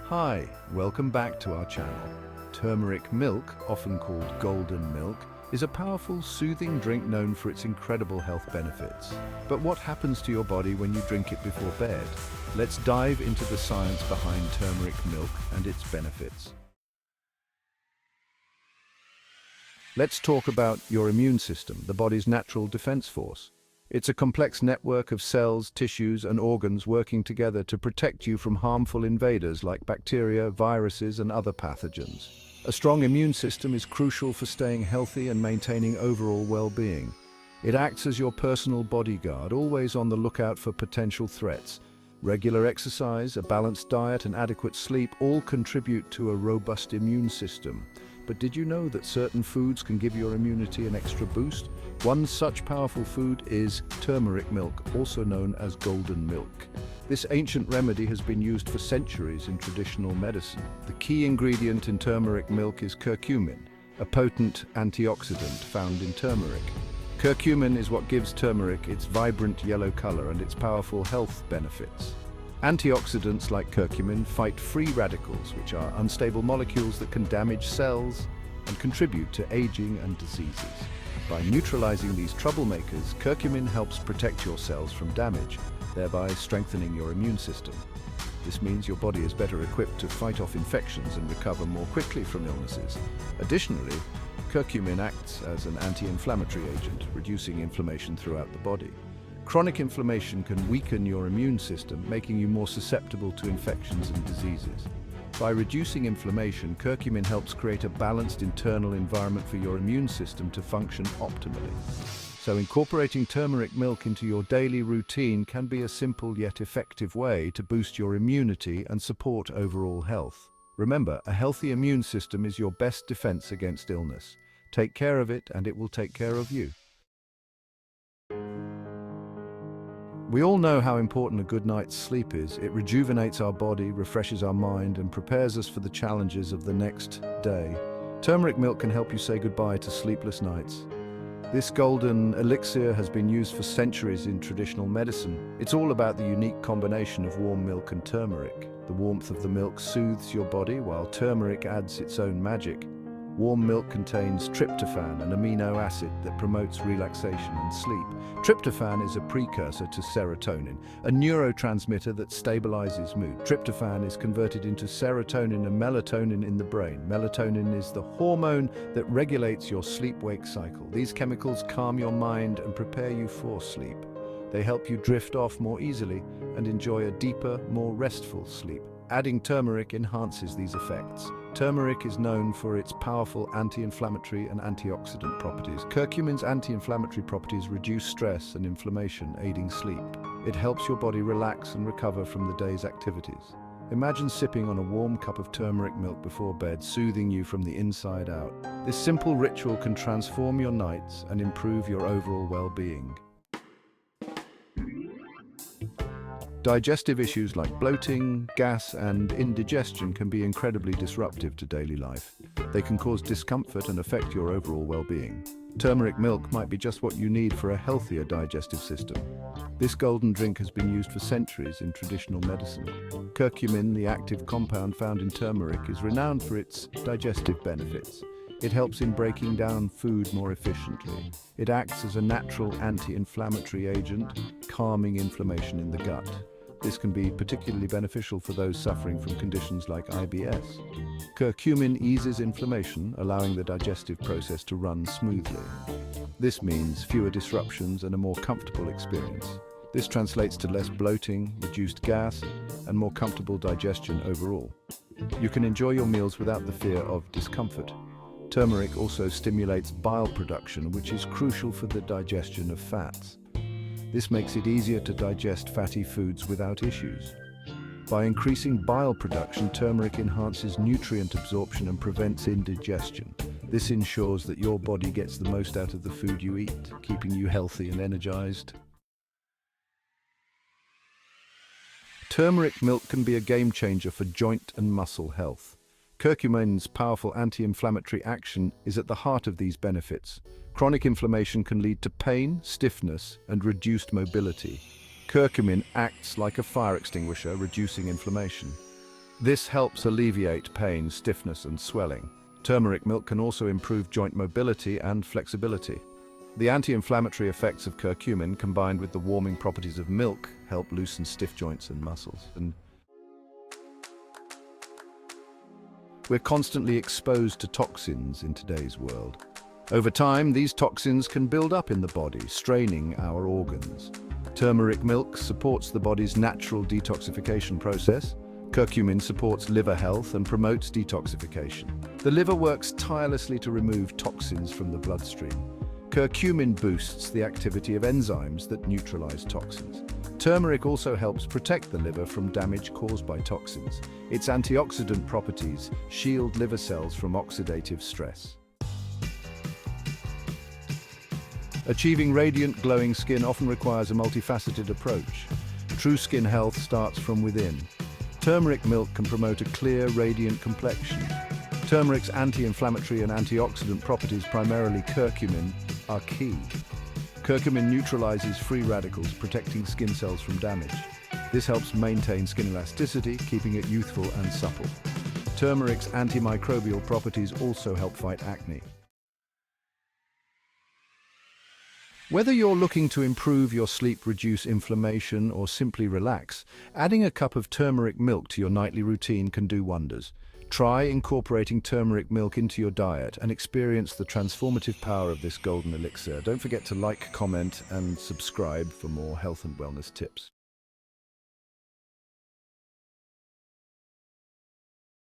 Hi, welcome back to our channel. Turmeric milk, often called golden milk, is a powerful, soothing drink known for its incredible health benefits. But what happens to your body when you drink it before bed? Let's dive into the science behind turmeric milk and its benefits. Let's talk about your immune system, the body's natural defense force. It's a complex network of cells, tissues, and organs working together to protect you from harmful invaders like bacteria, viruses, and other pathogens. A strong immune system is crucial for staying healthy and maintaining overall well-being. It acts as your personal bodyguard, always on the lookout for potential threats. Regular exercise, a balanced diet, and adequate sleep all contribute to a robust immune system. But did you know that certain foods can give your immunity an extra boost? One such powerful food is turmeric milk, also known as golden milk. This ancient remedy has been used for centuries in traditional medicine. The key ingredient in turmeric milk is curcumin, a potent antioxidant found in turmeric. Curcumin is what gives turmeric its vibrant yellow color and its powerful health benefits. Antioxidants like curcumin fight free radicals, which are unstable molecules that can damage cells and contribute to aging and diseases. By neutralizing these troublemakers, curcumin helps protect your cells from damage, thereby strengthening your immune system. This means your body is better equipped to fight off infections and recover more quickly from illnesses. Additionally, curcumin acts as an anti-inflammatory agent, reducing inflammation throughout the body. Chronic inflammation can weaken your immune system, making you more susceptible to infections and diseases. By reducing inflammation, curcumin helps create a balanced internal environment for your immune system to function optimally. So incorporating turmeric milk into your daily routine can be a simple yet effective way to boost your immunity and support overall health. Remember, a healthy immune system is your best defense against illness. Take care of it and it will take care of you. We all know how important a good night's sleep is. It rejuvenates our body, refreshes our mind, and prepares us for the challenges of the next day. Turmeric milk can help you say goodbye to sleepless nights. This golden elixir has been used for centuries in traditional medicine. It's all about the unique combination of warm milk and turmeric. The warmth of the milk soothes your body, while turmeric adds its own magic. Warm milk contains tryptophan, an amino acid that promotes relaxation and sleep. Tryptophan is a precursor to serotonin, a neurotransmitter that stabilizes mood. Tryptophan is converted into serotonin and melatonin in the brain. Melatonin is the hormone that regulates your sleep-wake cycle. These chemicals calm your mind and prepare you for sleep. They help you drift off more easily and enjoy a deeper, more restful sleep. Adding turmeric enhances these effects. Turmeric is known for its powerful anti-inflammatory and antioxidant properties. Curcumin's anti-inflammatory properties reduce stress and inflammation, aiding sleep. It helps your body relax and recover from the day's activities. Imagine sipping on a warm cup of turmeric milk before bed, soothing you from the inside out. This simple ritual can transform your nights and improve your overall well-being. Digestive issues like bloating, gas, and indigestion can be incredibly disruptive to daily life. They can cause discomfort and affect your overall well-being. Turmeric milk might be just what you need for a healthier digestive system. This golden drink has been used for centuries in traditional medicine. Curcumin, the active compound found in turmeric, is renowned for its digestive benefits. It helps in breaking down food more efficiently. It acts as a natural anti-inflammatory agent, calming inflammation in the gut. This can be particularly beneficial for those suffering from conditions like IBS. Curcumin eases inflammation, allowing the digestive process to run smoothly. This means fewer disruptions and a more comfortable experience. This translates to less bloating, reduced gas, and more comfortable digestion overall. You can enjoy your meals without the fear of discomfort. Turmeric also stimulates bile production, which is crucial for the digestion of fats. This makes it easier to digest fatty foods without issues. By increasing bile production, turmeric enhances nutrient absorption and prevents indigestion. This ensures that your body gets the most out of the food you eat, keeping you healthy and energized. Turmeric milk can be a game changer for joint and muscle health. Curcumin's powerful anti-inflammatory action is at the heart of these benefits. Chronic inflammation can lead to pain, stiffness, and reduced mobility. Curcumin acts like a fire extinguisher, reducing inflammation. This helps alleviate pain, stiffness, and swelling. Turmeric milk can also improve joint mobility and flexibility. The anti-inflammatory effects of curcumin combined with the warming properties of milk help loosen stiff joints and muscles. We're constantly exposed to toxins in today's world. Over time, these toxins can build up in the body, straining our organs. Turmeric milk supports the body's natural detoxification process. Curcumin supports liver health and promotes detoxification. The liver works tirelessly to remove toxins from the bloodstream. Curcumin boosts the activity of enzymes that neutralize toxins. Turmeric also helps protect the liver from damage caused by toxins. Its antioxidant properties shield liver cells from oxidative stress. Achieving radiant, glowing skin often requires a multifaceted approach. True skin health starts from within. Turmeric milk can promote a clear, radiant complexion. Turmeric's anti-inflammatory and antioxidant properties, primarily curcumin, are key. Curcumin neutralizes free radicals, protecting skin cells from damage. This helps maintain skin elasticity, keeping it youthful and supple. Turmeric's antimicrobial properties also help fight acne. Whether you're looking to improve your sleep, reduce inflammation, or simply relax, adding a cup of turmeric milk to your nightly routine can do wonders. Try incorporating turmeric milk into your diet and experience the transformative power of this golden elixir. Don't forget to like, comment, and subscribe for more health and wellness tips.